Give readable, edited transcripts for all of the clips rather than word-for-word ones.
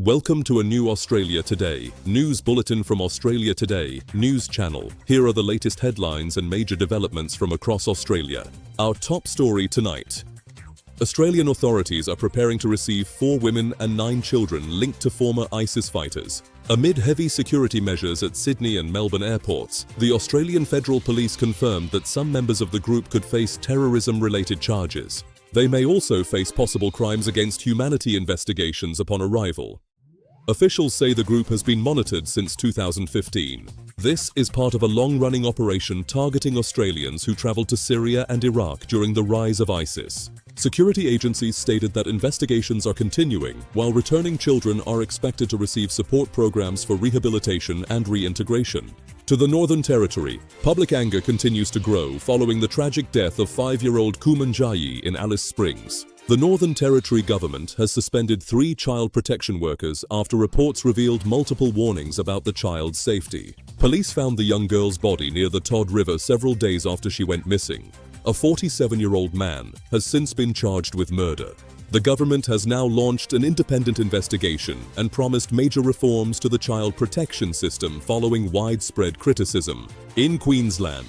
Welcome to a new Australia Today news bulletin from Australia Today news channel. Here are the latest headlines and major developments from across Australia. Our top story tonight. Australian authorities are preparing to receive 4 women and 9 children linked to former ISIS fighters. Amid heavy security measures at Sydney and Melbourne airports, the Australian Federal Police confirmed that some members of the group could face terrorism-related charges. They may also face possible crimes against humanity investigations upon arrival. Officials say the group has been monitored since 2015. This is part of a long-running operation targeting Australians who travelled to Syria and Iraq during the rise of ISIS. Security agencies stated that investigations are continuing, while returning children are expected to receive support programs for rehabilitation and reintegration. To the Northern Territory, public anger continues to grow following the tragic death of 5-year-old Kumanjayi in Alice Springs. The Northern Territory government has suspended 3 child protection workers after reports revealed multiple warnings about the child's safety. Police found the young girl's body near the Todd River several days after she went missing. A 47-year-old man has since been charged with murder. The government has now launched an independent investigation and promised major reforms to the child protection system following widespread criticism. In Queensland,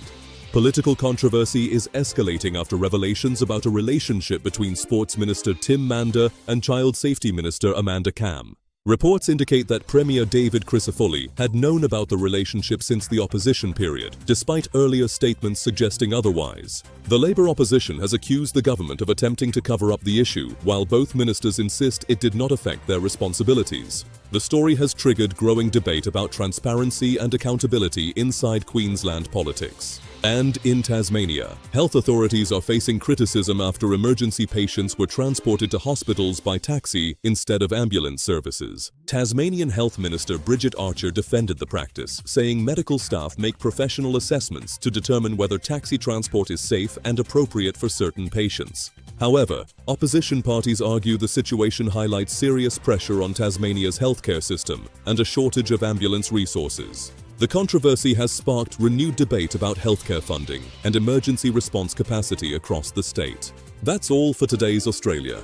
political controversy is escalating after revelations about a relationship between Sports Minister Tim Mander and Child Safety Minister Amanda Cam. Reports indicate that Premier David Crisafulli had known about the relationship since the opposition period, despite earlier statements suggesting otherwise. The Labour opposition has accused the government of attempting to cover up the issue, while both ministers insist it did not affect their responsibilities. The story has triggered growing debate about transparency and accountability inside Queensland politics. And in Tasmania, health authorities are facing criticism after emergency patients were transported to hospitals by taxi instead of ambulance services. Tasmanian Health Minister Bridget Archer defended the practice, saying medical staff make professional assessments to determine whether taxi transport is safe and appropriate for certain patients. However, opposition parties argue the situation highlights serious pressure on Tasmania's healthcare system and a shortage of ambulance resources. The controversy has sparked renewed debate about healthcare funding and emergency response capacity across the state. That's all for today's Australia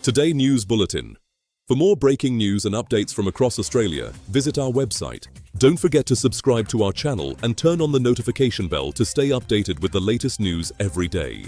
Today News Bulletin. For more breaking news and updates from across Australia, visit our website. Don't forget to subscribe to our channel and turn on the notification bell to stay updated with the latest news every day.